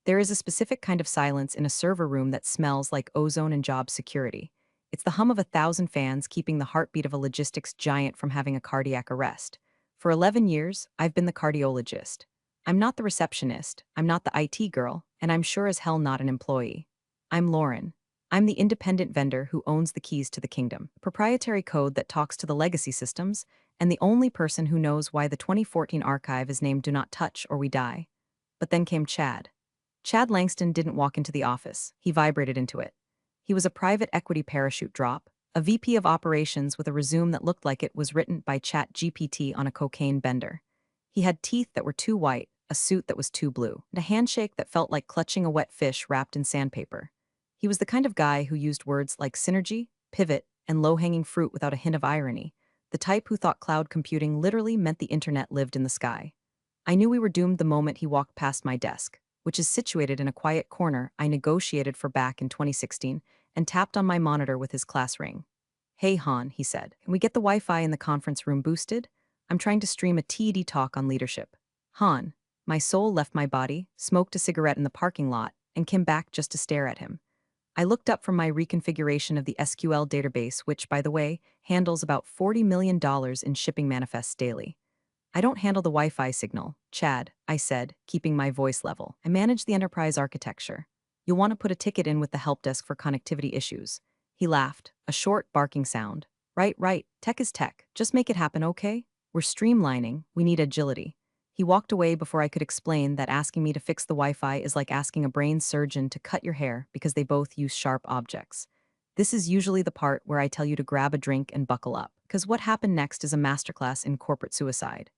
There is a specific kind of silence in a server room that smells like ozone and job security. It's the hum of 1,000 fans keeping the heartbeat of a logistics giant from having a cardiac arrest. For 11 years, I've been the cardiologist. I'm not the receptionist, I'm not the IT girl, and I'm sure as hell not an employee. I'm Lauren. I'm the independent vendor who owns the keys to the kingdom, proprietary code that talks to the legacy systems, and the only person who knows why the 2014 archive is named Do Not Touch or We Die. But then came Chad. Chad Langston didn't walk into the office, he vibrated into it. He was a private equity parachute drop, a VP of operations with a resume that looked like it was written by Chat GPT on a cocaine bender. He had teeth that were too white, a suit that was too blue, and a handshake that felt like clutching a wet fish wrapped in sandpaper. He was the kind of guy who used words like synergy, pivot, and low-hanging fruit without a hint of irony, the type who thought cloud computing literally meant the internet lived in the sky. I knew we were doomed the moment he walked past my desk, which is situated in a quiet corner I negotiated for back in 2016, and tapped on my monitor with his class ring. "Hey Han," he said, "can we get the Wi-Fi in the conference room boosted? I'm trying to stream a TED talk on leadership." Han. My soul left my body, smoked a cigarette in the parking lot, and came back just to stare at him. I looked up from my reconfiguration of the SQL database, which, by the way, handles about $40 million in shipping manifests daily. "I don't handle the Wi-Fi signal, Chad," I said, keeping my voice level. "I manage the enterprise architecture. You'll want to put a ticket in with the help desk for connectivity issues." He laughed, a short, barking sound. "Right, right, tech is tech. Just make it happen, okay? We're streamlining, we need agility." He walked away before I could explain that asking me to fix the Wi-Fi is like asking a brain surgeon to cut your hair because they both use sharp objects. This is usually the part where I tell you to grab a drink and buckle up, because what happened next is a masterclass in corporate suicide.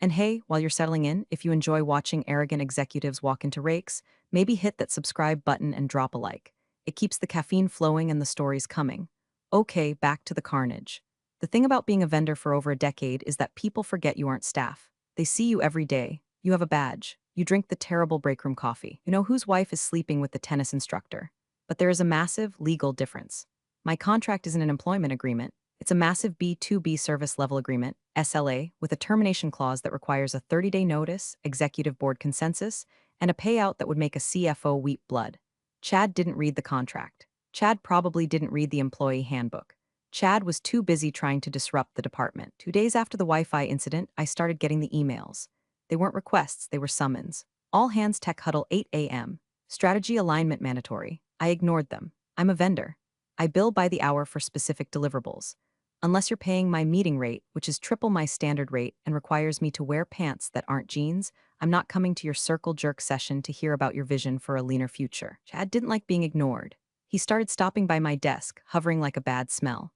And hey, while you're settling in, if you enjoy watching arrogant executives walk into rakes, maybe hit that subscribe button and drop a like. It keeps the caffeine flowing and the stories coming. Okay, back to the carnage. The thing about being a vendor for over a decade is that people forget you aren't staff. They see you every day. You have a badge. You drink the terrible breakroom coffee. You know whose wife is sleeping with the tennis instructor. But there is a massive legal difference. My contract isn't an employment agreement. It's a massive B2B service level agreement, SLA, with a termination clause that requires a 30-day notice, executive board consensus, and a payout that would make a CFO weep blood. Chad didn't read the contract. Chad probably didn't read the employee handbook. Chad was too busy trying to disrupt the department. 2 days after the Wi-Fi incident, I started getting the emails. They weren't requests, they were summons. All hands tech huddle 8 a.m. Strategy alignment mandatory. I ignored them. I'm a vendor. I bill by the hour for specific deliverables. Unless you're paying my meeting rate, which is triple my standard rate and requires me to wear pants that aren't jeans, I'm not coming to your circle jerk session to hear about your vision for a leaner future. Chad didn't like being ignored. He started stopping by my desk, hovering like a bad smell.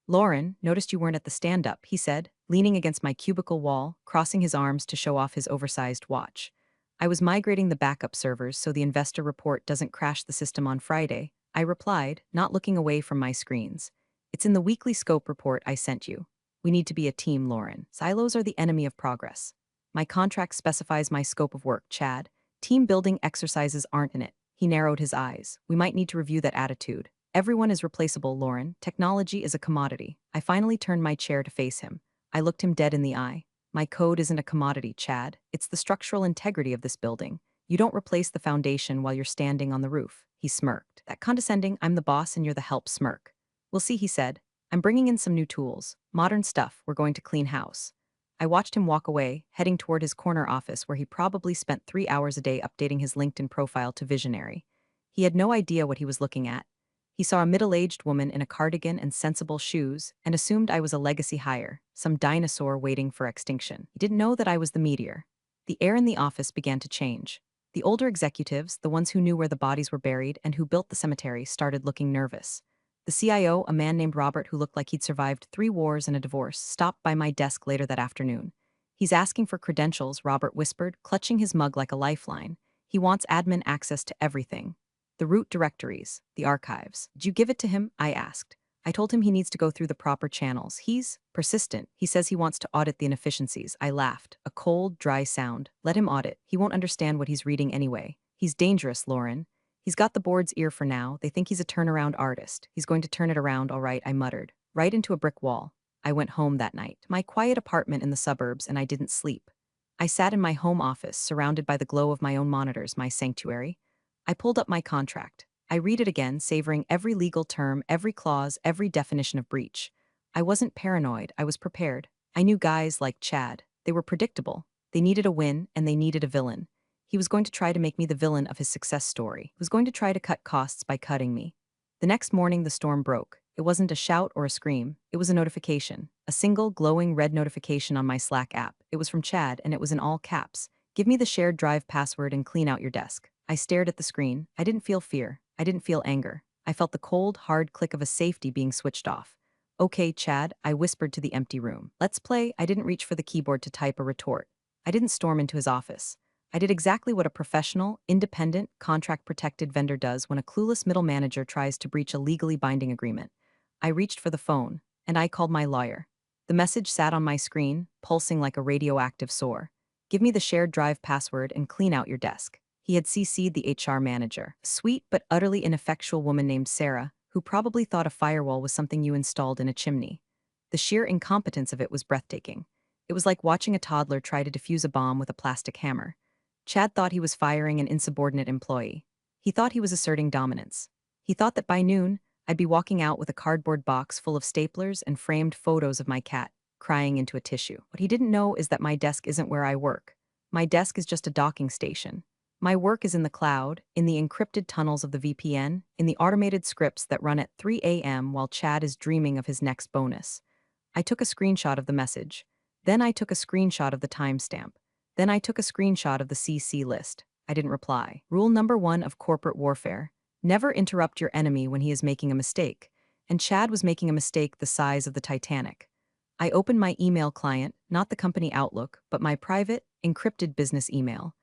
"Lauren, noticed you weren't at the stand-up," he said, leaning against my cubicle wall, crossing his arms to show off his oversized watch. "I was migrating the backup servers so the investor report doesn't crash the system on Friday," I replied, not looking away from my screens. "It's in the weekly scope report I sent you. We need to be a team, Lauren. Silos are the enemy of progress. My contract specifies my scope of work, Chad. Team building exercises aren't in it." He narrowed his eyes. "We might need to review that attitude. Everyone is replaceable, Lauren. Technology is a commodity." I finally turned my chair to face him. I looked him dead in the eye. "My code isn't a commodity, Chad. It's the structural integrity of this building. You don't replace the foundation while you're standing on the roof." He smirked. That condescending, "I'm the boss and you're the help" smirk. "We'll see," he said. "I'm bringing in some new tools. Modern stuff. We're going to clean house." I watched him walk away, heading toward his corner office where he probably spent 3 hours a day updating his LinkedIn profile to visionary. He had no idea what he was looking at. He saw a middle-aged woman in a cardigan and sensible shoes and assumed I was a legacy hire, some dinosaur waiting for extinction. He didn't know that I was the meteor. The air in the office began to change. The older executives, the ones who knew where the bodies were buried and who built the cemetery, started looking nervous. The CIO, a man named Robert who looked like he'd survived 3 wars and a divorce, stopped by my desk later that afternoon. "He's asking for credentials," Robert whispered, clutching his mug like a lifeline. "He wants admin access to everything. The root directories, the archives. Did you give it to him?" I asked. "I told him he needs to go through the proper channels. He's persistent. He says he wants to audit the inefficiencies." I laughed, a cold, dry sound. "Let him audit. He won't understand what he's reading anyway. He's dangerous, Lauren. He's got the board's ear for now. They think he's a turnaround artist. He's going to turn it around, all right," I muttered. "Right into a brick wall." I went home that night, to my quiet apartment in the suburbs, and I didn't sleep. I sat in my home office, surrounded by the glow of my own monitors, my sanctuary. I pulled up my contract. I read it again, savoring every legal term, every clause, every definition of breach. I wasn't paranoid, I was prepared. I knew guys like Chad. They were predictable. They needed a win, and they needed a villain. He was going to try to make me the villain of his success story. He was going to try to cut costs by cutting me. The next morning, the storm broke. It wasn't a shout or a scream. It was a notification. A single, glowing red notification on my Slack app. It was from Chad, and it was in all caps. Give me the shared drive password and clean out your desk. I stared at the screen. I didn't feel fear. I didn't feel anger. I felt the cold, hard click of a safety being switched off. Okay, Chad, I whispered to the empty room. Let's play. I didn't reach for the keyboard to type a retort. I didn't storm into his office. I did exactly what a professional, independent, contract-protected vendor does when a clueless middle manager tries to breach a legally binding agreement. I reached for the phone, and I called my lawyer. The message sat on my screen, pulsing like a radioactive sore. Give me the shared drive password and clean out your desk. He had CC'd the HR manager, a sweet but utterly ineffectual woman named Sarah, who probably thought a firewall was something you installed in a chimney. The sheer incompetence of it was breathtaking. It was like watching a toddler try to defuse a bomb with a plastic hammer. Chad thought he was firing an insubordinate employee. He thought he was asserting dominance. He thought that by noon, I'd be walking out with a cardboard box full of staplers and framed photos of my cat, crying into a tissue. What he didn't know is that my desk isn't where I work. My desk is just a docking station. My work is in the cloud, in the encrypted tunnels of the VPN, in the automated scripts that run at 3 a.m. while Chad is dreaming of his next bonus. I took a screenshot of the message. Then I took a screenshot of the timestamp. Then I took a screenshot of the CC list. I didn't reply. Rule number 1 of corporate warfare: never interrupt your enemy when he is making a mistake. And Chad was making a mistake the size of the Titanic. I opened my email client, not the company Outlook, but my private, encrypted business email.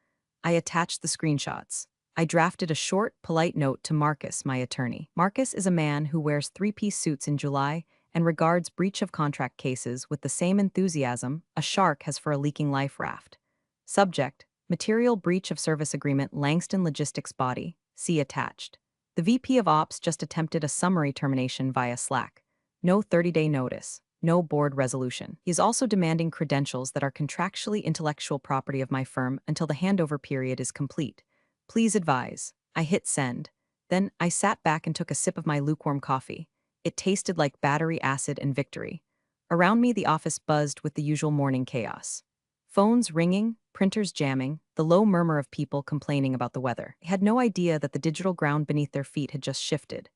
I attached the screenshots. I drafted a short, polite note to Marcus, my attorney. Marcus is a man who wears three-piece suits in July and regards breach of contract cases with the same enthusiasm a shark has for a leaking life raft. Subject: material breach of service agreement, Langston Logistics Body. See attached. The VP of Ops just attempted a summary termination via Slack. No 30-day notice. No board resolution. He is also demanding credentials that are contractually intellectual property of my firm until the handover period is complete. Please advise. I hit send. Then I sat back and took a sip of my lukewarm coffee. It tasted like battery acid and victory. Around me, the office buzzed with the usual morning chaos. Phones ringing, printers jamming, the low murmur of people complaining about the weather. I had no idea that the digital ground beneath their feet had just shifted.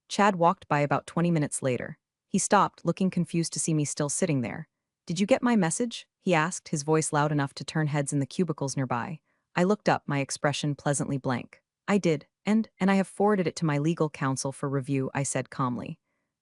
Chad walked by about 20 minutes later. He stopped, looking confused to see me still sitting there. "Did you get my message?" he asked, his voice loud enough to turn heads in the cubicles nearby. I looked up, my expression pleasantly blank. "I did, and I have forwarded it to my legal counsel for review," I said calmly.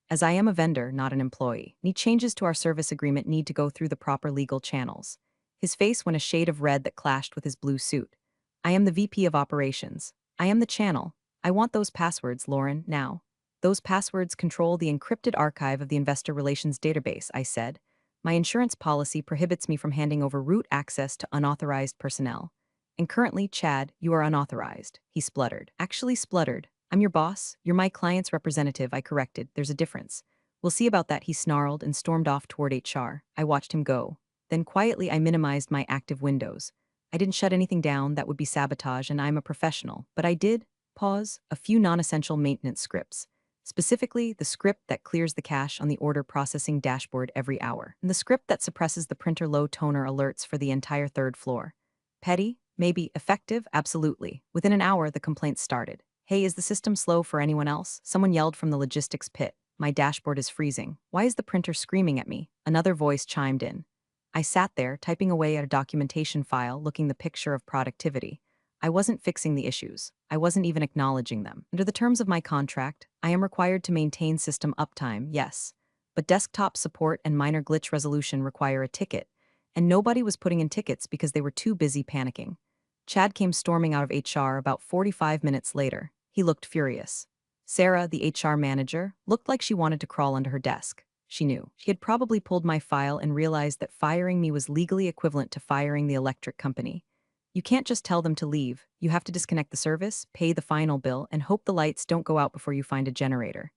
"As I am a vendor, not an employee, any changes to our service agreement need to go through the proper legal channels." His face went a shade of red that clashed with his blue suit. "I am the VP of Operations. I am the channel. I want those passwords, Lauren, now." "Those passwords control the encrypted archive of the investor relations database," I said. "My insurance policy prohibits me from handing over root access to unauthorized personnel. And currently, Chad, you are unauthorized," he spluttered. Actually spluttered. "I'm your boss. You're my client's representative," I corrected. "There's a difference." "We'll see about that," he snarled and stormed off toward HR. I watched him go. Then quietly I minimized my active windows. I didn't shut anything down, that would be sabotage, and I'm a professional. But I did pause a few non-essential maintenance scripts. Specifically, the script that clears the cache on the order processing dashboard every hour, and the script that suppresses the printer low toner alerts for the entire third floor. Petty? Maybe. Effective? Absolutely. Within an hour, the complaints started. "Hey, is the system slow for anyone else?" Someone yelled from the logistics pit. "My dashboard is freezing." "Why is the printer screaming at me?" Another voice chimed in. I sat there, typing away at a documentation file, looking the picture of productivity. I wasn't fixing the issues. I wasn't even acknowledging them. Under the terms of my contract, I am required to maintain system uptime, yes. But desktop support and minor glitch resolution require a ticket, and nobody was putting in tickets because they were too busy panicking. Chad came storming out of HR about 45 minutes later. He looked furious. Sarah, the HR manager, looked like she wanted to crawl under her desk. She knew. She had probably pulled my file and realized that firing me was legally equivalent to firing the electric company. You can't just tell them to leave. You have to disconnect the service, pay the final bill, and hope the lights don't go out before you find a generator.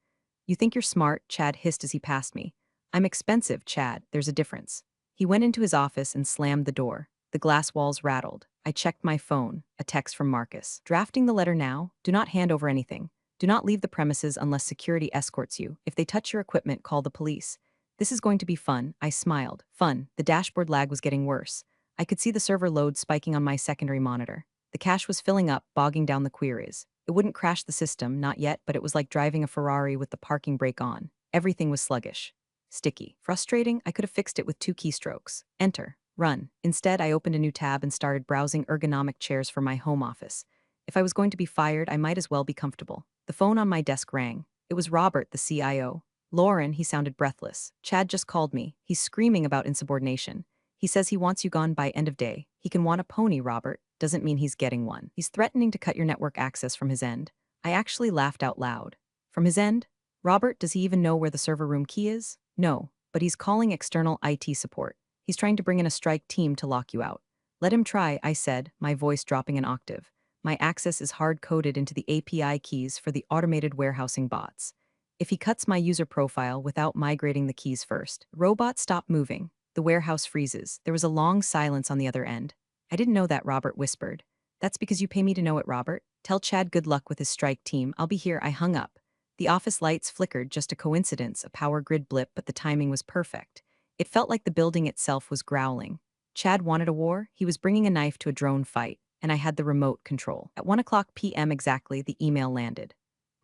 "You think you're smart," Chad hissed as he passed me. "I'm expensive, Chad. There's a difference." He went into his office and slammed the door. The glass walls rattled. I checked my phone, a text from Marcus. Drafting the letter now, do not hand over anything. Do not leave the premises unless security escorts you. If they touch your equipment, call the police. This is going to be fun, I smiled. Fun. The dashboard lag was getting worse. I could see the server load spiking on my secondary monitor. The cache was filling up, bogging down the queries. It wouldn't crash the system, not yet, but it was like driving a Ferrari with the parking brake on. Everything was sluggish. Sticky. Frustrating, I could have fixed it with 2 keystrokes. Enter. Run. Instead, I opened a new tab and started browsing ergonomic chairs for my home office. If I was going to be fired, I might as well be comfortable. The phone on my desk rang. It was Robert, the CIO. Lauren, he sounded breathless. Chad just called me. He's screaming about insubordination. He says he wants you gone by end of day. He can want a pony, Robert. Doesn't mean he's getting one. He's threatening to cut your network access from his end. I actually laughed out loud. From his end? Robert, does he even know where the server room key is? No, but he's calling external IT support. He's trying to bring in a strike team to lock you out. Let him try, I said, my voice dropping an octave. My access is hard-coded into the API keys for the automated warehousing bots. If he cuts my user profile without migrating the keys first, robots stop moving. The warehouse freezes. There was a long silence on the other end. I didn't know that, Robert whispered. That's because you pay me to know it, Robert. Tell Chad good luck with his strike team. I'll be here. I hung up. The office lights flickered, just a coincidence, a power grid blip, but the timing was perfect. It felt like the building itself was growling. Chad wanted a war. He was bringing a knife to a drone fight, and I had the remote control. At 1 p.m. exactly, the email landed.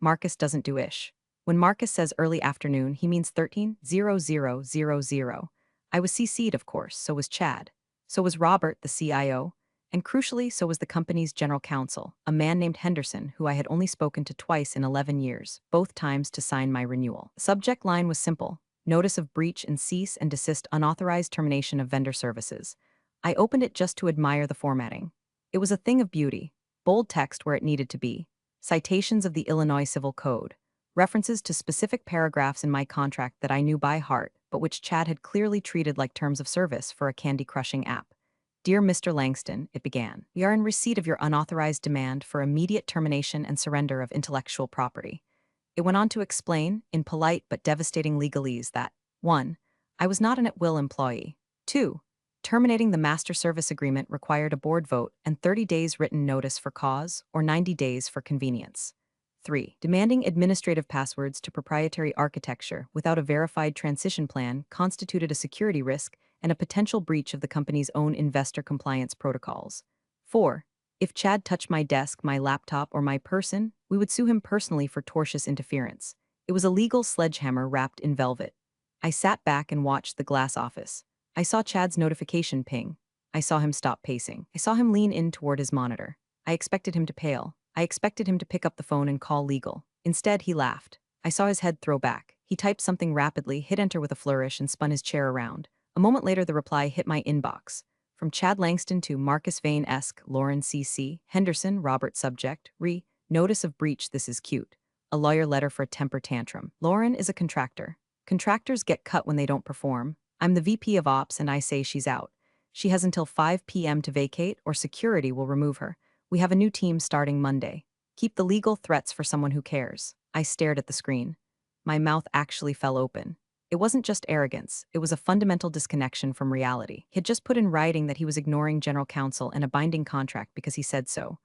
Marcus doesn't do ish. When Marcus says early afternoon, he means 13:00:00. I was CC'd, of course, so was Chad. So was Robert, the CIO. And crucially, so was the company's general counsel, a man named Henderson, who I had only spoken to twice in 11 years, both times to sign my renewal. The subject line was simple: notice of breach and cease and desist unauthorized termination of vendor services. I opened it just to admire the formatting. It was a thing of beauty, bold text where it needed to be, citations of the Illinois Civil Code, references to specific paragraphs in my contract that I knew by heart, but which Chad had clearly treated like terms of service for a candy-crushing app. Dear Mr. Langston, it began, we are in receipt of your unauthorized demand for immediate termination and surrender of intellectual property. It went on to explain, in polite but devastating legalese, that 1. I was not an at-will employee. 2. Terminating the master service agreement required a board vote and 30 days written notice for cause, or 90 days for convenience. 3. Demanding administrative passwords to proprietary architecture without a verified transition plan constituted a security risk and a potential breach of the company's own investor compliance protocols. 4. If Chad touched my desk, my laptop, or my person, we would sue him personally for tortious interference. It was a legal sledgehammer wrapped in velvet. I sat back and watched the glass office. I saw Chad's notification ping. I saw him stop pacing. I saw him lean in toward his monitor. I expected him to pale. I expected him to pick up the phone and call legal. Instead, he laughed. I saw his head throw back. He typed something rapidly, hit enter with a flourish, and spun his chair around. A moment later, the reply hit my inbox. From Chad Langston to Marcus Vane-esque, Lauren CC, Henderson, Robert subject, notice of breach, this is cute. A lawyer letter for a temper tantrum. Lauren is a contractor. Contractors get cut when they don't perform. I'm the VP of Ops and I say she's out. She has until 5 p.m. to vacate or security will remove her. We have a new team starting Monday. Keep the legal threats for someone who cares. I stared at the screen. My mouth actually fell open. It wasn't just arrogance, it was a fundamental disconnection from reality. He had just put in writing that he was ignoring general counsel and a binding contract because he said so.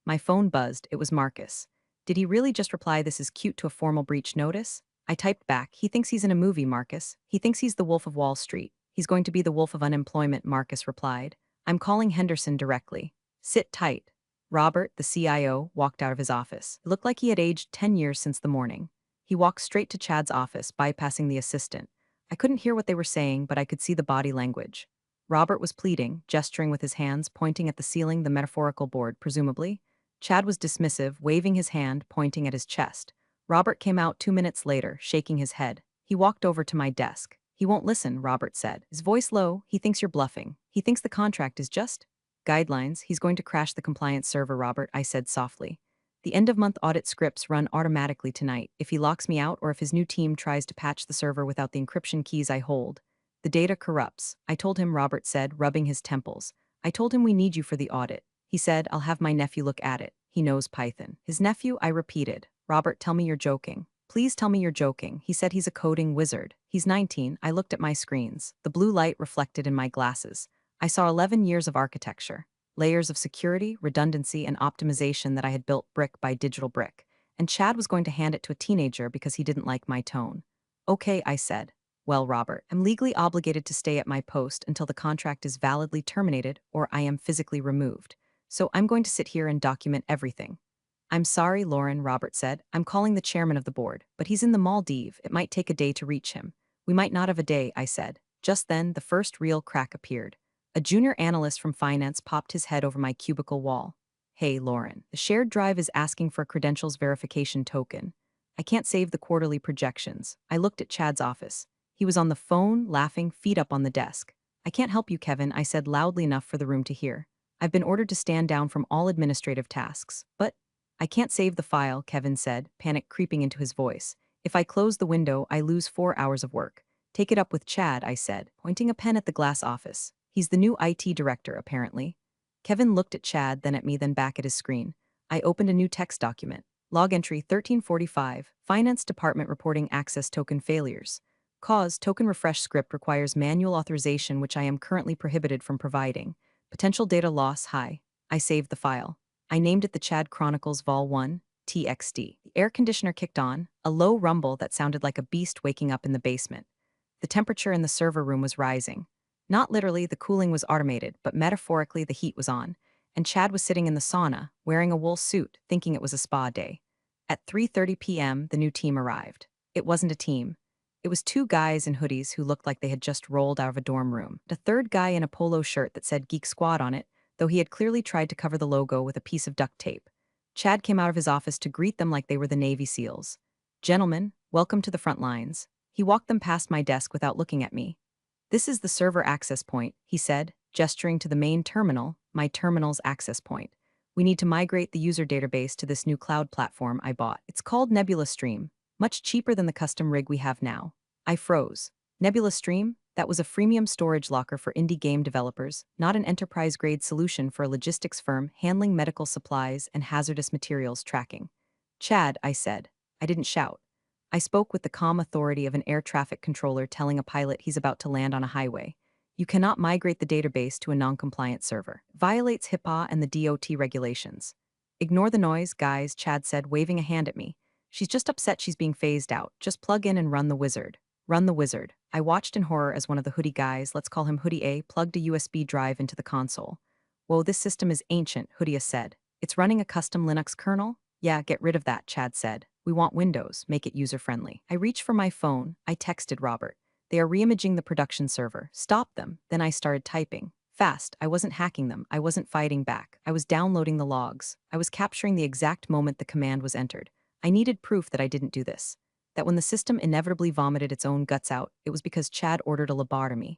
My phone buzzed. It was Marcus. Did he really just reply, this is cute, to a formal breach notice? I typed back, he thinks he's in a movie, Marcus. He thinks he's the Wolf of Wall Street. He's going to be the Wolf of Unemployment, Marcus replied. I'm calling Henderson directly. Sit tight. Robert, the CIO, walked out of his office. It looked like he had aged 10 years since the morning. He walked straight to Chad's office, bypassing the assistant. I couldn't hear what they were saying, but I could see the body language. Robert was pleading, gesturing with his hands, pointing at the ceiling, the metaphorical board, presumably. Chad was dismissive, waving his hand, pointing at his chest. Robert came out 2 minutes later, shaking his head. He walked over to my desk. He won't listen, Robert said. His voice low. He thinks you're bluffing. He thinks the contract is just guidelines. He's going to crash the compliance server, Robert, I said softly. The end-of-month audit scripts run automatically tonight. If he locks me out or if his new team tries to patch the server without the encryption keys I hold, the data corrupts. I told him, Robert said, rubbing his temples. I told him we need you for the audit. He said, I'll have my nephew look at it. He knows Python. His nephew, I repeated. Robert, tell me you're joking. Please tell me you're joking. He said he's a coding wizard. He's 19. I looked at my screens. The blue light reflected in my glasses. I saw 11 years of architecture. layers of security, redundancy, and optimization that I had built brick by digital brick, and Chad was going to hand it to a teenager because he didn't like my tone. Okay, I said. Well, Robert, I'm legally obligated to stay at my post until the contract is validly terminated or I am physically removed. So I'm going to sit here and document everything. I'm sorry, Lauren, Robert said. I'm calling the chairman of the board, but he's in the Maldives. It might take a day to reach him. We might not have a day, I said. Just then, the first real crack appeared. A junior analyst from finance popped his head over my cubicle wall. Hey, Lauren, the shared drive is asking for a credentials verification token. I can't save the quarterly projections. I looked at Chad's office. He was on the phone, laughing, feet up on the desk. I can't help you, Kevin, I said loudly enough for the room to hear. I've been ordered to stand down from all administrative tasks, but I can't save the file, Kevin said, panic creeping into his voice. If I close the window, I lose 4 hours of work. Take it up with Chad, I said, pointing a pen at the glass office. He's the new IT director, apparently. Kevin looked at Chad, then at me, then back at his screen. I opened a new text document. Log entry 1345, Finance Department reporting access token failures. Cause, token refresh script requires manual authorization which I am currently prohibited from providing. Potential data loss high. I saved the file. I named it the Chad Chronicles Vol 1, TXT. The air conditioner kicked on, a low rumble that sounded like a beast waking up in the basement. The temperature in the server room was rising. Not literally, the cooling was automated, but metaphorically the heat was on, and Chad was sitting in the sauna, wearing a wool suit, thinking it was a spa day. At 3:30 p.m., the new team arrived. It wasn't a team. It was two guys in hoodies who looked like they had just rolled out of a dorm room. A third guy in a polo shirt that said Geek Squad on it, though he had clearly tried to cover the logo with a piece of duct tape. Chad came out of his office to greet them like they were the Navy SEALs. Gentlemen, welcome to the front lines. He walked them past my desk without looking at me. This is the server access point, he said, gesturing to the main terminal, my terminal's access point. We need to migrate the user database to this new cloud platform I bought. It's called Nebula Stream, much cheaper than the custom rig we have now. I froze. Nebula Stream? That was a freemium storage locker for indie game developers, not an enterprise-grade solution for a logistics firm handling medical supplies and hazardous materials tracking. Chad, I said. I didn't shout. I spoke with the calm authority of an air traffic controller telling a pilot he's about to land on a highway. You cannot migrate the database to a non-compliant server. It violates HIPAA and the DOT regulations. Ignore the noise, guys, Chad said, waving a hand at me. She's just upset she's being phased out. Just plug in and run the wizard. Run the wizard. I watched in horror as one of the hoodie guys, let's call him Hoodie A, plugged a USB drive into the console. Whoa, this system is ancient, Hoodie said. It's running a custom Linux kernel? Yeah, get rid of that, Chad said. We want Windows, make it user-friendly. I reached for my phone. I texted Robert. They are reimaging the production server. Stop them. Then I started typing. Fast. I wasn't hacking them. I wasn't fighting back. I was downloading the logs. I was capturing the exact moment the command was entered. I needed proof that I didn't do this. That when the system inevitably vomited its own guts out, it was because Chad ordered a lobotomy.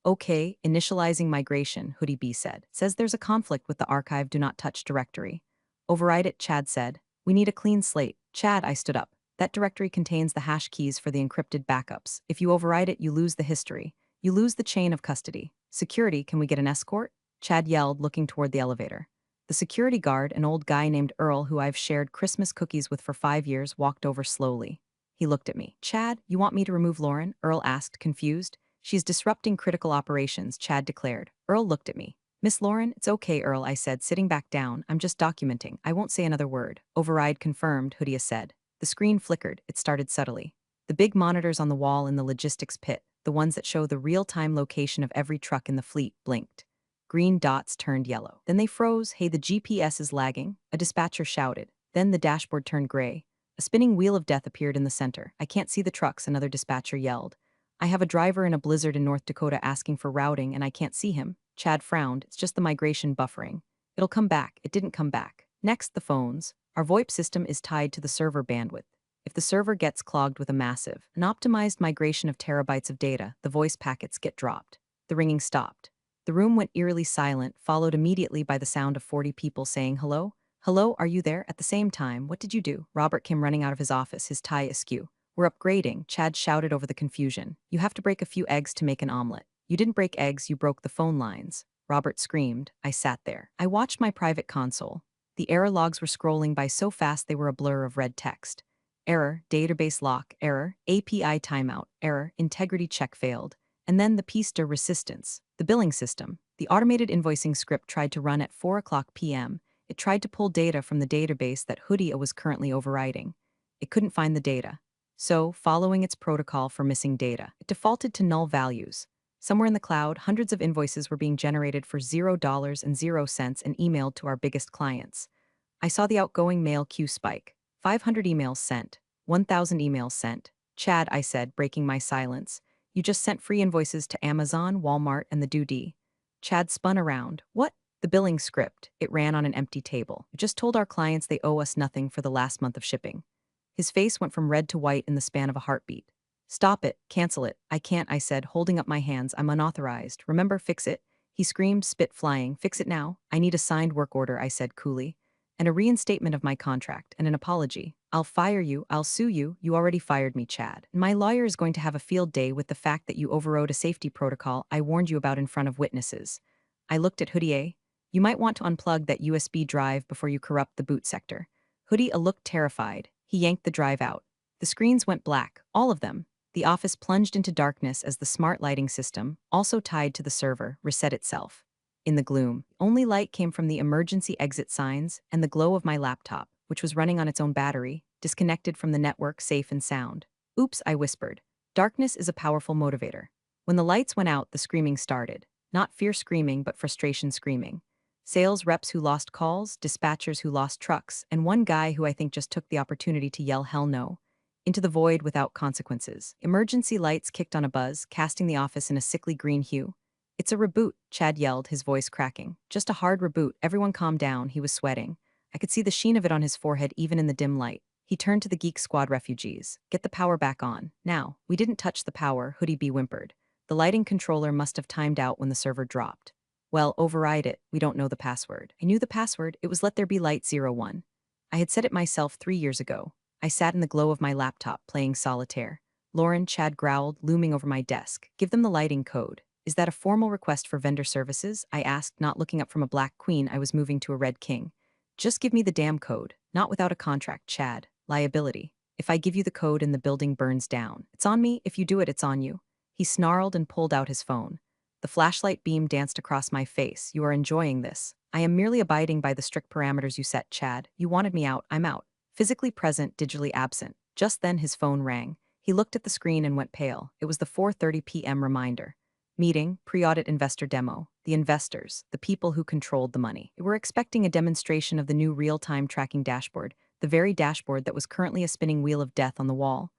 Okay, initializing migration, Hoodie B said. Says there's a conflict with the archive do not touch directory. Override it, Chad said. We need a clean slate. Chad, I stood up. That directory contains the hash keys for the encrypted backups. If you override it, you lose the history. You lose the chain of custody. Security, can we get an escort? Chad yelled, looking toward the elevator. The security guard, an old guy named Earl who I've shared Christmas cookies with for 5 years, walked over slowly. He looked at me. Chad, you want me to remove Lauren? Earl asked, confused. She's disrupting critical operations, Chad declared. Earl looked at me. Miss Lauren, it's okay, Earl, I said, sitting back down. I'm just documenting. I won't say another word. Override confirmed, Hoodie said. The screen flickered. It started subtly. The big monitors on the wall in the logistics pit, the ones that show the real-time location of every truck in the fleet, blinked. Green dots turned yellow. Then they froze. Hey, the GPS is lagging, a dispatcher shouted. Then the dashboard turned gray. A spinning wheel of death appeared in the center. I can't see the trucks, another dispatcher yelled. I have a driver in a blizzard in North Dakota asking for routing and I can't see him. Chad frowned. It's just the migration buffering. It'll come back. It didn't come back. Next, the phones. Our VoIP system is tied to the server bandwidth. If the server gets clogged with a massive, an optimized migration of terabytes of data, the voice packets get dropped. The ringing stopped. The room went eerily silent, followed immediately by the sound of 40 people saying hello. Hello, are you there? At the same time, what did you do? Robert came running out of his office, his tie askew. We're upgrading, Chad shouted over the confusion. You have to break a few eggs to make an omelet. You didn't break eggs, you broke the phone lines. Robert screamed. I sat there. I watched my private console. The error logs were scrolling by so fast they were a blur of red text. Error, database lock, error, API timeout, error, integrity check failed. And then the piece de resistance, the billing system. The automated invoicing script tried to run at 4 p.m. It tried to pull data from the database that Hoodia was currently overriding. It couldn't find the data. So, following its protocol for missing data, it defaulted to null values. Somewhere in the cloud, hundreds of invoices were being generated for $0 and 0 cents and emailed to our biggest clients. I saw the outgoing mail queue spike. 500 emails sent. 1,000 emails sent. Chad, I said, breaking my silence. You just sent free invoices to Amazon, Walmart, and the Doody. Chad spun around. What? The billing script. It ran on an empty table. It just told our clients they owe us nothing for the last month of shipping. His face went from red to white in the span of a heartbeat. Stop it. Cancel it. I can't, I said, holding up my hands. I'm unauthorized. Remember, fix it. He screamed, spit flying. Fix it now. I need a signed work order, I said coolly. And a reinstatement of my contract and an apology. I'll fire you. I'll sue you. You already fired me, Chad. My lawyer is going to have a field day with the fact that you overrode a safety protocol I warned you about in front of witnesses. I looked at Hoodia. You might want to unplug that USB drive before you corrupt the boot sector. Hoodia looked terrified. He yanked the drive out. The screens went black, all of them. The office plunged into darkness as the smart lighting system, also tied to the server, reset itself. In the gloom, only light came from the emergency exit signs and the glow of my laptop, which was running on its own battery, disconnected from the network, safe and sound. Oops, I whispered. Darkness is a powerful motivator. When the lights went out, the screaming started. Not fear screaming, but frustration screaming. Sales reps who lost calls, dispatchers who lost trucks, and one guy who I think just took the opportunity to yell hell no. Into the void without consequences. Emergency lights kicked on a buzz, casting the office in a sickly green hue. It's a reboot, Chad yelled, his voice cracking. Just a hard reboot. Everyone calmed down. He was sweating. I could see the sheen of it on his forehead even in the dim light. He turned to the Geek Squad refugees. Get the power back on. Now. We didn't touch the power, Hoodia B whimpered. The lighting controller must have timed out when the server dropped. Well, override it. We don't know the password. I knew the password. It was let there be light 01. I had said it myself 3 years ago. I sat in the glow of my laptop, playing solitaire. Lauren, Chad growled, looming over my desk. Give them the lighting code. Is that a formal request for vendor services? I asked, not looking up from a black queen I was moving to a red king. Just give me the damn code. Not without a contract, Chad. Liability. If I give you the code and the building burns down, it's on me. If you do it, it's on you. He snarled and pulled out his phone. The flashlight beam danced across my face. You are enjoying this. I am merely abiding by the strict parameters you set, Chad. You wanted me out. I'm out. Physically present, digitally absent. Just then his phone rang. He looked at the screen and went pale. It was the 4:30 p.m. reminder. Meeting, pre-audit investor demo. The investors, the people who controlled the money. They were expecting a demonstration of the new real-time tracking dashboard, the very dashboard that was currently a spinning wheel of death on the wall.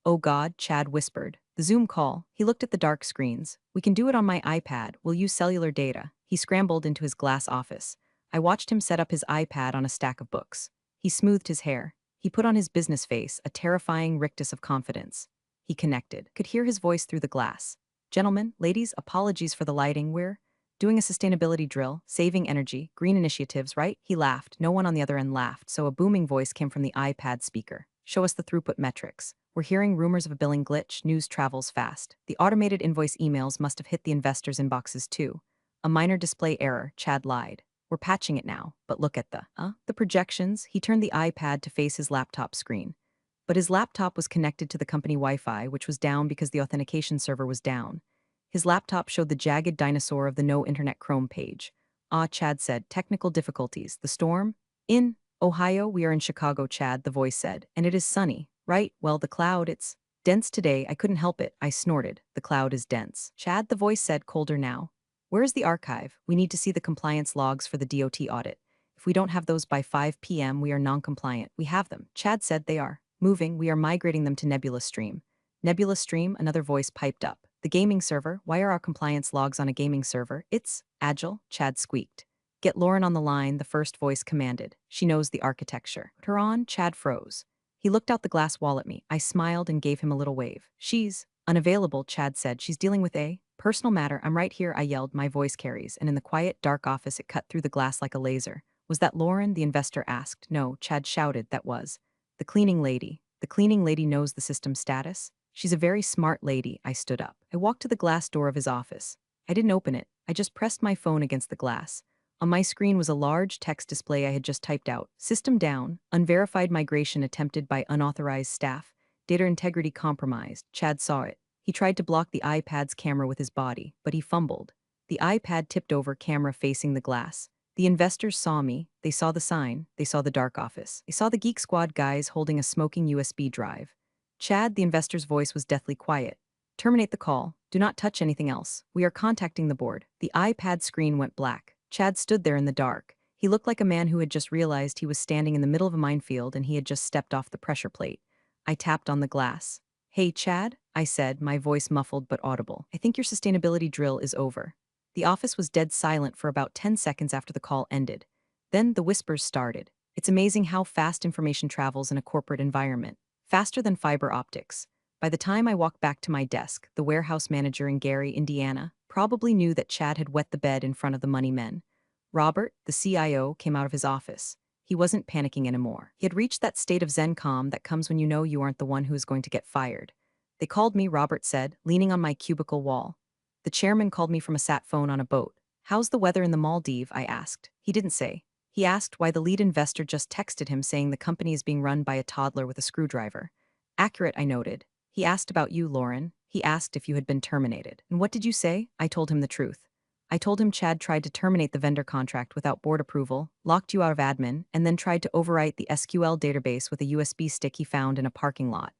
Oh God, Chad whispered. The Zoom call. He looked at the dark screens. We can do it on my iPad. We'll use cellular data. He scrambled into his glass office. I watched him set up his iPad on a stack of books. He smoothed his hair. He put on his business face, a terrifying rictus of confidence. He connected. Could hear his voice through the glass. Gentlemen, ladies, apologies for the lighting. We're doing a sustainability drill, saving energy, green initiatives, right? He laughed. No one on the other end laughed, so a booming voice came from the iPad speaker. Show us the throughput metrics. We're hearing rumors of a billing glitch. News travels fast. The automated invoice emails must have hit the investors' inboxes too. A minor display error, Chad lied. We're patching it now, but look at the projections. He turned the iPad to face his laptop screen. But his laptop was connected to the company Wi-Fi, which was down because the authentication server was down. His laptop showed the jagged dinosaur of the No Internet Chrome page. Ah, Chad said, technical difficulties. The storm? In Ohio, we are in Chicago, Chad, the voice said, and it is sunny. Right, well, the cloud, it's dense today. I couldn't help it. I snorted. The cloud is dense. Chad, the voice said, colder now. Where is the archive? We need to see the compliance logs for the DOT audit. If we don't have those by 5 p.m., we are non-compliant. We have them. Chad said they are moving. We are migrating them to Nebula Stream. Nebula Stream, another voice piped up. The gaming server. Why are our compliance logs on a gaming server? It's agile, Chad squeaked. Get Lauren on the line, the first voice commanded. She knows the architecture. Put her on, Chad froze. He looked out the glass wall at me. I smiled and gave him a little wave. She's unavailable, Chad said. She's dealing with a personal matter. I'm right here, I yelled. My voice carries, and in the quiet, dark office it cut through the glass like a laser. Was that Lauren? The investor asked. No, Chad shouted. That was the cleaning lady. The cleaning lady knows the system status. She's a very smart lady. I stood up. I walked to the glass door of his office. I didn't open it. I just pressed my phone against the glass. On my screen was a large text display I had just typed out. System down. Unverified migration attempted by unauthorized staff. Data integrity compromised. Chad saw it. He tried to block the iPad's camera with his body, but he fumbled. The iPad tipped over, camera facing the glass. The investors saw me, they saw the sign, they saw the dark office. They saw the Geek Squad guys holding a smoking USB drive. Chad, the investor's voice was deathly quiet. Terminate the call. Do not touch anything else. We are contacting the board. The iPad screen went black. Chad stood there in the dark. He looked like a man who had just realized he was standing in the middle of a minefield and he had just stepped off the pressure plate. I tapped on the glass. Hey, Chad, I said, my voice muffled but audible. I think your sustainability drill is over. The office was dead silent for about 10 seconds after the call ended. Then the whispers started. It's amazing how fast information travels in a corporate environment. Faster than fiber optics. By the time I walked back to my desk, the warehouse manager in Gary, Indiana, probably knew that Chad had wet the bed in front of the money men. Robert, the CIO, came out of his office. He wasn't panicking anymore. He had reached that state of Zen calm that comes when you know you aren't the one who is going to get fired. They called me, Robert said, leaning on my cubicle wall. The chairman called me from a sat phone on a boat. How's the weather in the Maldives? I asked. He didn't say. He asked why the lead investor just texted him saying the company is being run by a toddler with a screwdriver. Accurate, I noted. He asked about you, Lauren. He asked if you had been terminated. And what did you say? I told him the truth. I told him Chad tried to terminate the vendor contract without board approval, locked you out of admin, and then tried to overwrite the SQL database with a USB stick he found in a parking lot.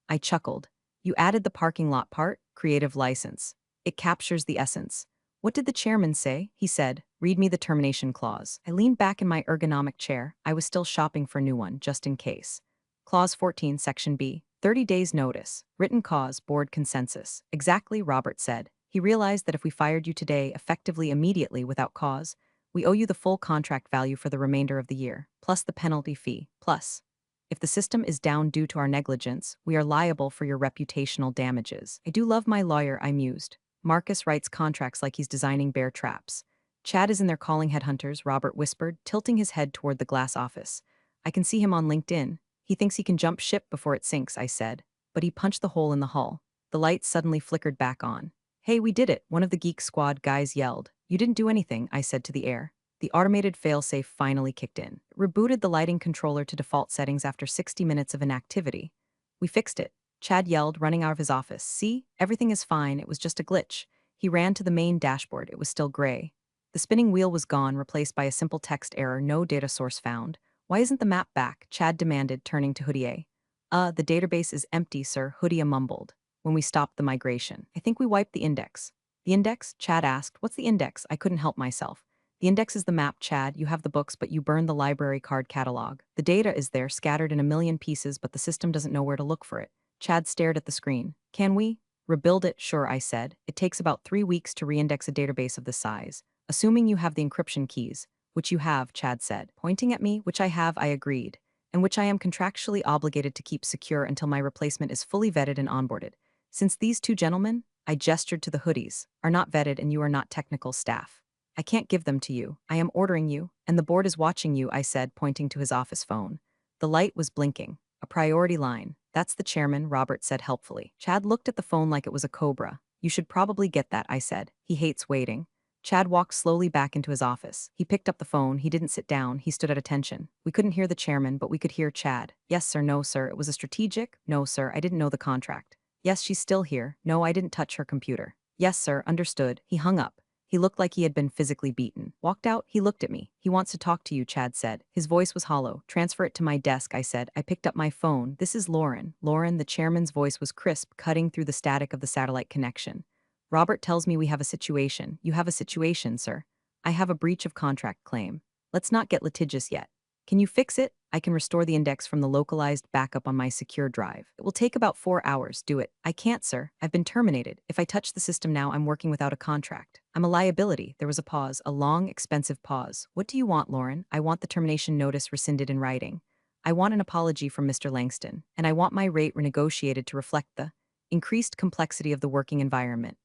I chuckled. You added the parking lot part? Creative license. It captures the essence. What did the chairman say? He said, read me the termination clause. I leaned back in my ergonomic chair. I was still shopping for a new one, just in case. Clause 14, Section B. 30 days notice. Written cause, board consensus. Exactly, Robert said. He realized that if we fired you today, effectively immediately without cause, we owe you the full contract value for the remainder of the year, plus the penalty fee, plus. If the system is down due to our negligence, we are liable for your reputational damages. I do love my lawyer, I mused. Marcus writes contracts like he's designing bear traps. Chad is in there calling headhunters, Robert whispered, tilting his head toward the glass office. I can see him on LinkedIn. He thinks he can jump ship before it sinks, I said. But he punched the hole in the hull. The lights suddenly flickered back on. Hey, we did it, one of the Geek Squad guys yelled. You didn't do anything, I said to the air. The automated failsafe finally kicked in. Rebooted the lighting controller to default settings after 60 minutes of inactivity. We fixed it, Chad yelled, running out of his office. See? Everything is fine, it was just a glitch. He ran to the main dashboard, it was still gray. The spinning wheel was gone, replaced by a simple text error, no data source found. Why isn't the map back? Chad demanded, turning to Hoodie. The database is empty, sir, Hoodie mumbled. When we stopped the migration. I think we wiped the index. The index? Chad asked. What's the index? I couldn't help myself. The index is the map, Chad. You have the books, but you burned the library card catalog. The data is there, scattered in a million pieces, but the system doesn't know where to look for it. Chad stared at the screen. Can we? Rebuild it? Sure, I said. It takes about 3 weeks to reindex a database of this size. Assuming you have the encryption keys, which you have, Chad said. Pointing at me, which I have, I agreed. And which I am contractually obligated to keep secure until my replacement is fully vetted and onboarded. Since these two gentlemen, I gestured to the hoodies, are not vetted and you are not technical staff. I can't give them to you. I am ordering you, and the board is watching you, I said, pointing to his office phone. The light was blinking. A priority line. That's the chairman, Robert said helpfully. Chad looked at the phone like it was a cobra. You should probably get that, I said. He hates waiting. Chad walked slowly back into his office. He picked up the phone. He didn't sit down. He stood at attention. We couldn't hear the chairman, but we could hear Chad. Yes, sir. No, sir. It was a strategic. No, sir. I didn't know the contract. Yes, she's still here. No, I didn't touch her computer. Yes, sir. Understood. He hung up. He looked like he had been physically beaten. Walked out. He looked at me. He wants to talk to you, Chad said. His voice was hollow. Transfer it to my desk, I said. I picked up my phone. This is Lauren. Lauren, the chairman's voice was crisp, cutting through the static of the satellite connection. Robert tells me we have a situation. You have a situation, sir. I have a breach of contract claim. Let's not get litigious yet. Can you fix it? I can restore the index from the localized backup on my secure drive. It will take about 4 hours. Do it. I can't, sir. I've been terminated. If I touch the system now, I'm working without a contract. I'm a liability. There was a pause, a long, expensive pause. What do you want, Lauren? I want the termination notice rescinded in writing. I want an apology from Mr. Langston, and I want my rate renegotiated to reflect the increased complexity of the working environment.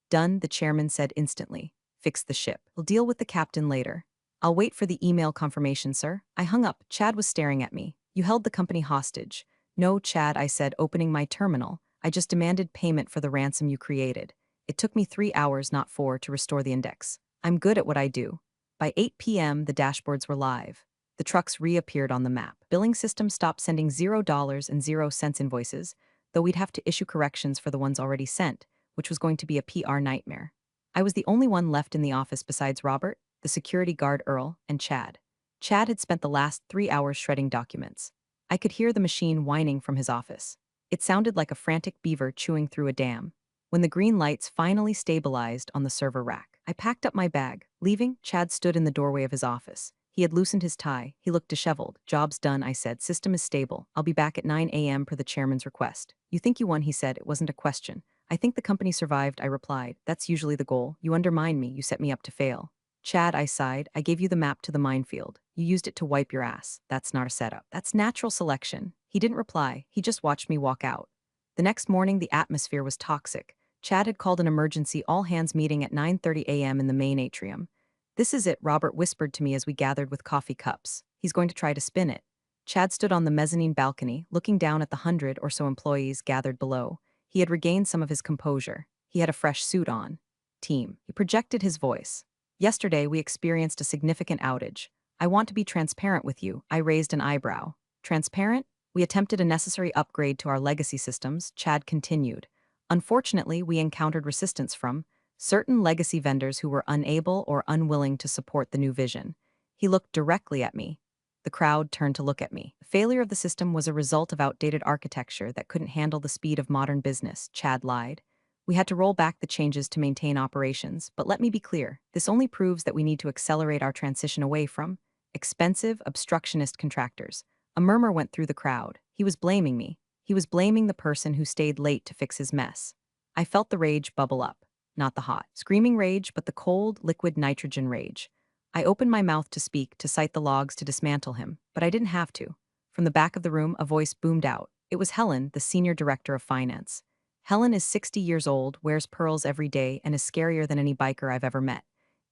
Done, the chairman said instantly. Fix the ship. We'll deal with the captain later. I'll wait for the email confirmation, sir. I hung up. Chad was staring at me. You held the company hostage. No, Chad, I said, opening my terminal. I just demanded payment for the ransom you created. It took me 3 hours, not 4, to restore the index. I'm good at what I do. By 8 p.m., the dashboards were live. The trucks reappeared on the map. Billing system stopped sending $0 and 0 cents invoices, though we'd have to issue corrections for the ones already sent, which was going to be a PR nightmare. I was the only one left in the office besides Robert, the security guard Earl, and Chad. Chad had spent the last 3 hours shredding documents. I could hear the machine whining from his office. It sounded like a frantic beaver chewing through a dam. When the green lights finally stabilized on the server rack, I packed up my bag. Leaving, Chad stood in the doorway of his office. He had loosened his tie. He looked disheveled. "Job's done," I said. "System is stable. I'll be back at 9 a.m. per the chairman's request." "You think you won," he said. "It wasn't a question." "I think the company survived," I replied. "That's usually the goal. You undermine me. You set me up to fail." "Chad," I sighed, "I gave you the map to the minefield. You used it to wipe your ass. That's not a setup. That's natural selection." He didn't reply. He just watched me walk out. The next morning, the atmosphere was toxic. Chad had called an emergency all-hands meeting at 9:30 a.m. in the main atrium. "This is it," Robert whispered to me as we gathered with coffee cups. "He's going to try to spin it." Chad stood on the mezzanine balcony, looking down at the 100 or so employees gathered below. He had regained some of his composure. He had a fresh suit on. "Team." He projected his voice. "Yesterday, we experienced a significant outage. I want to be transparent with you." I raised an eyebrow. "Transparent?" "We attempted a necessary upgrade to our legacy systems," Chad continued. "Unfortunately, we encountered resistance from certain legacy vendors who were unable or unwilling to support the new vision." He looked directly at me. The crowd turned to look at me. "The failure of the system was a result of outdated architecture that couldn't handle the speed of modern business," Chad lied. "We had to roll back the changes to maintain operations, but let me be clear, this only proves that we need to accelerate our transition away from expensive, obstructionist contractors." A murmur went through the crowd. He was blaming me. He was blaming the person who stayed late to fix his mess. I felt the rage bubble up. Not the hot, screaming rage, but the cold, liquid nitrogen rage. I opened my mouth to speak, to cite the logs, to dismantle him, but I didn't have to. From the back of the room, a voice boomed out. It was Helen, the senior director of finance. Helen is 60 years old, wears pearls every day, and is scarier than any biker I've ever met.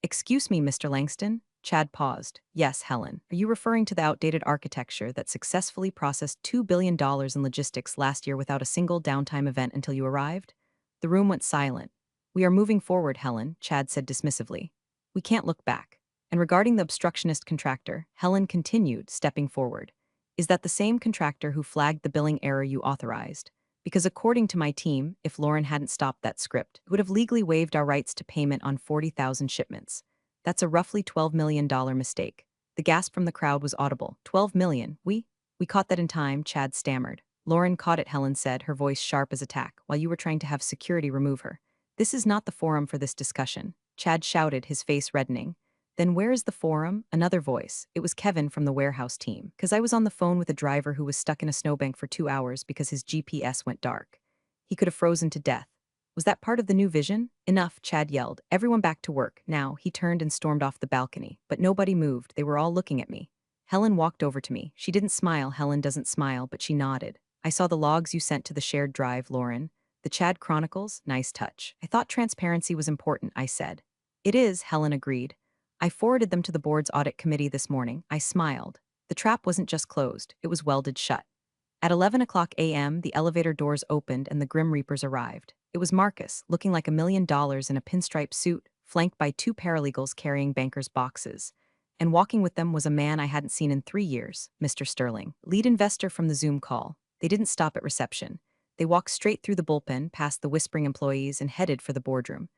"Excuse me, Mr. Langston?" Chad paused. "Yes, Helen. Are you referring to the outdated architecture that successfully processed $2 billion in logistics last year without a single downtime event until you arrived?" The room went silent. "We are moving forward, Helen," Chad said dismissively. "We can't look back." And regarding the obstructionist contractor, Helen continued, stepping forward. "Is that the same contractor who flagged the billing error you authorized? Because according to my team, if Lauren hadn't stopped that script, it would have legally waived our rights to payment on 40,000 shipments. That's a roughly $12 million mistake." The gasp from the crowd was audible. "12 million? We caught that in time," Chad stammered. "Lauren caught it," Helen said, her voice sharp as attack, "while you were trying to have security remove her." "This is not the forum for this discussion," Chad shouted, his face reddening. "Then where is the forum?" Another voice. It was Kevin from the warehouse team. "'Cause I was on the phone with a driver who was stuck in a snowbank for 2 hours because his GPS went dark. He could have frozen to death. Was that part of the new vision?" "Enough," Chad yelled. "Everyone back to work, now." He turned and stormed off the balcony. But nobody moved. They were all looking at me. Helen walked over to me. She didn't smile. Helen doesn't smile, but she nodded. "I saw the logs you sent to the shared drive, Lauren. The Chad Chronicles? Nice touch." "I thought transparency was important," I said. "It is," Helen agreed. "I forwarded them to the board's audit committee this morning." I smiled. The trap wasn't just closed, it was welded shut. At 11 o'clock a.m., the elevator doors opened and the Grim Reapers arrived. It was Marcus, looking like $1 million in a pinstripe suit, flanked by two paralegals carrying bankers' boxes. And walking with them was a man I hadn't seen in 3 years, Mr. Sterling, lead investor from the Zoom call. They didn't stop at reception. They walked straight through the bullpen, past the whispering employees, and headed for the boardroom.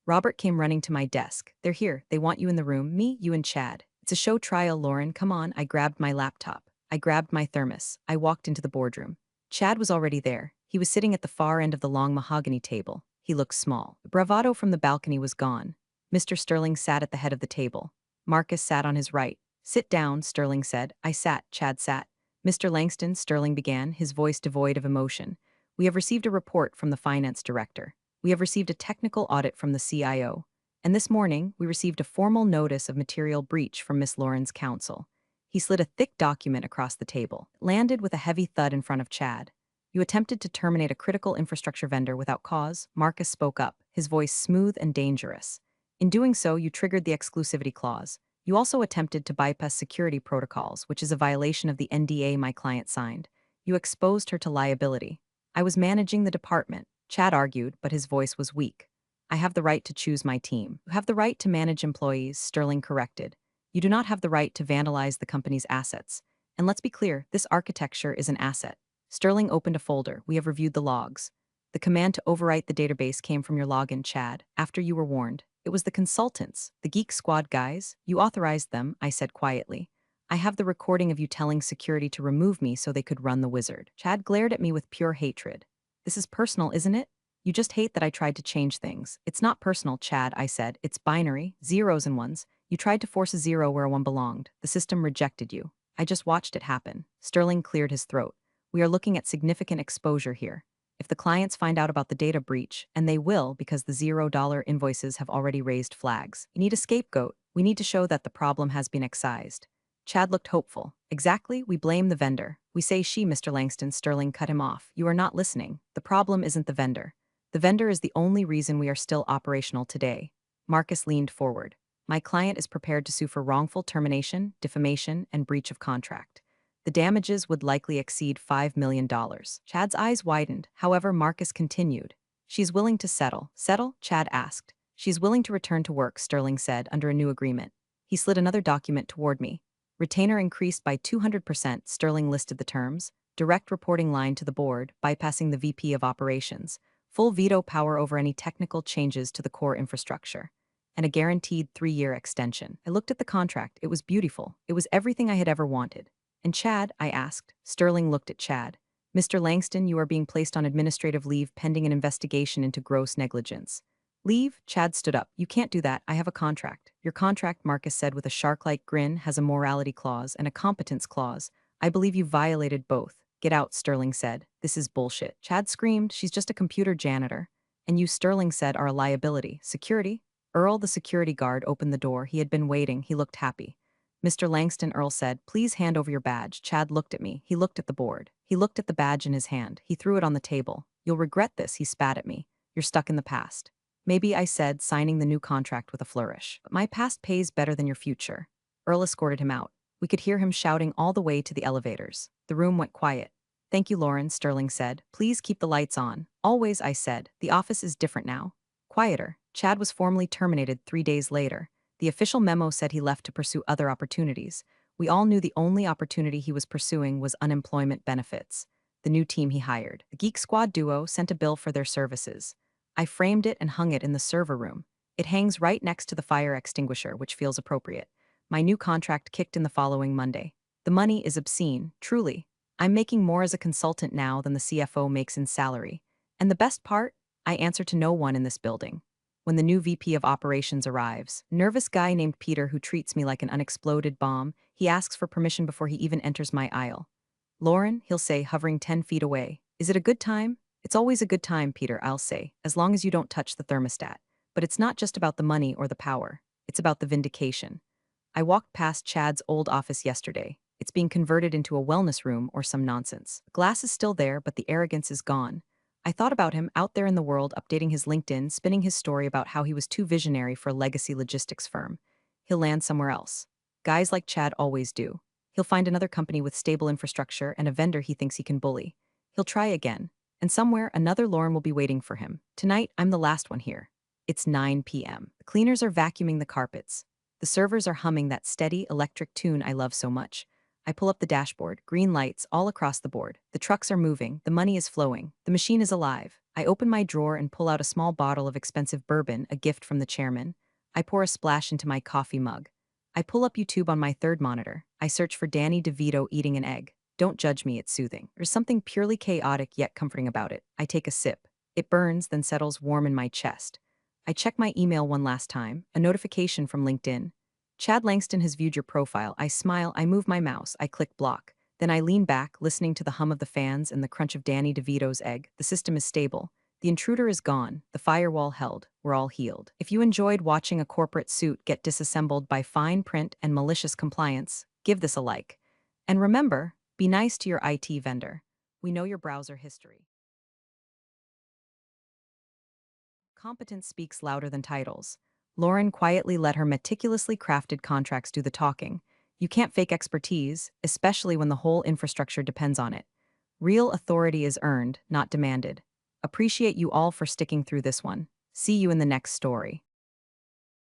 Robert came running to my desk. "They're here. They want you in the room. Me, you, and Chad. It's a show trial, Lauren. Come on." I grabbed my laptop. I grabbed my thermos. I walked into the boardroom. Chad was already there. He was sitting at the far end of the long mahogany table. He looked small. The bravado from the balcony was gone. Mr. Sterling sat at the head of the table. Marcus sat on his right. "Sit down," Sterling said. I sat. Chad sat. "Mr. Langston," Sterling began, his voice devoid of emotion, "we have received a report from the finance director. We have received a technical audit from the CIO. And this morning, we received a formal notice of material breach from Miss Lauren's counsel." He slid a thick document across the table. It landed with a heavy thud in front of Chad. "You attempted to terminate a critical infrastructure vendor without cause," Marcus spoke up, his voice smooth and dangerous. "In doing so, you triggered the exclusivity clause. You also attempted to bypass security protocols, which is a violation of the NDA my client signed. You exposed her to liability." "I was managing the department," Chad argued, but his voice was weak. "I have the right to choose my team." "You have the right to manage employees," Sterling corrected. "You do not have the right to vandalize the company's assets. And let's be clear, this architecture is an asset." Sterling opened a folder. "We have reviewed the logs. The command to overwrite the database came from your login, Chad, after you were warned. It was the consultants, the Geek Squad guys. You authorized them, I said quietly. I have the recording of you telling security to remove me so they could run the wizard. Chad glared at me with pure hatred. This is personal, isn't it? You just hate that I tried to change things. It's not personal, Chad, I said. It's binary, zeros and ones. You tried to force a zero where a one belonged. The system rejected you. I just watched it happen. Sterling cleared his throat. We are looking at significant exposure here. If the clients find out about the data breach, and they will because the $0 invoices have already raised flags, you need a scapegoat. We need to show that the problem has been excised. Chad looked hopeful. Exactly, we blame the vendor. We say she, Mr. Langston. Sterling cut him off. You are not listening. The problem isn't the vendor. The vendor is the only reason we are still operational today. Marcus leaned forward. My client is prepared to sue for wrongful termination, defamation, and breach of contract. The damages would likely exceed $5 million. Chad's eyes widened. However, Marcus continued. She's willing to settle. Settle? Chad asked. She's willing to return to work, Sterling said, under a new agreement. He slid another document toward me. Retainer increased by 200%, Sterling listed the terms. Direct reporting line to the board, bypassing the VP of operations. Full veto power over any technical changes to the core infrastructure. And a guaranteed 3-year extension. I looked at the contract. It was beautiful. It was everything I had ever wanted. And Chad, I asked. Sterling looked at Chad. Mr. Langston, you are being placed on administrative leave pending an investigation into gross negligence. Leave? Chad stood up. You can't do that. I have a contract. Your contract, Marcus said with a shark-like grin, has a morality clause and a competence clause. I believe you violated both. Get out, Sterling said. This is bullshit. Chad screamed. She's just a computer janitor. And you, Sterling said, are a liability. Security? Earl, the security guard, opened the door. He had been waiting. He looked happy. Mr. Langston, Earl said, please hand over your badge. Chad looked at me. He looked at the board. He looked at the badge in his hand. He threw it on the table. You'll regret this, he spat at me. You're stuck in the past. Maybe, I said, signing the new contract with a flourish. But my past pays better than your future. Earl escorted him out. We could hear him shouting all the way to the elevators. The room went quiet. Thank you, Lauren, Sterling said. Please keep the lights on. Always, I said. The office is different now. Quieter. Chad was formally terminated 3 days later. The official memo said he left to pursue other opportunities. We all knew the only opportunity he was pursuing was unemployment benefits. The new team he hired, the Geek Squad duo, sent a bill for their services. I framed it and hung it in the server room. It hangs right next to the fire extinguisher, which feels appropriate. My new contract kicked in the following Monday. The money is obscene, truly. I'm making more as a consultant now than the CFO makes in salary. And the best part? I answer to no one in this building. When the new VP of operations arrives, nervous guy named Peter who treats me like an unexploded bomb, he asks for permission before he even enters my aisle. Lauren, he'll say, hovering 10 feet away. Is it a good time? It's always a good time, Peter, I'll say, as long as you don't touch the thermostat. But it's not just about the money or the power. It's about the vindication. I walked past Chad's old office yesterday. It's being converted into a wellness room or some nonsense. The glass is still there, but the arrogance is gone. I thought about him out there in the world, updating his LinkedIn, spinning his story about how he was too visionary for a legacy logistics firm. He'll land somewhere else. Guys like Chad always do. He'll find another company with stable infrastructure and a vendor he thinks he can bully. He'll try again. And somewhere, another Lauren will be waiting for him. Tonight, I'm the last one here. It's 9 p.m. The cleaners are vacuuming the carpets. The servers are humming that steady, electric tune I love so much. I pull up the dashboard, green lights all across the board. The trucks are moving, the money is flowing, the machine is alive. I open my drawer and pull out a small bottle of expensive bourbon, a gift from the chairman. I pour a splash into my coffee mug. I pull up YouTube on my third monitor. I search for Danny DeVito eating an egg. Don't judge me, it's soothing. There's something purely chaotic yet comforting about it. I take a sip. It burns, then settles warm in my chest. I check my email one last time, a notification from LinkedIn. Chad Langston has viewed your profile. I smile, I move my mouse, I click block. Then I lean back, listening to the hum of the fans and the crunch of Danny DeVito's egg. The system is stable. The intruder is gone, the firewall held, we're all healed. If you enjoyed watching a corporate suit get disassembled by fine print and malicious compliance, give this a like. And remember, be nice to your IT vendor. We know your browser history. Competence speaks louder than titles. Lauren quietly let her meticulously crafted contracts do the talking. You can't fake expertise, especially when the whole infrastructure depends on it. Real authority is earned, not demanded. Appreciate you all for sticking through this one. See you in the next story.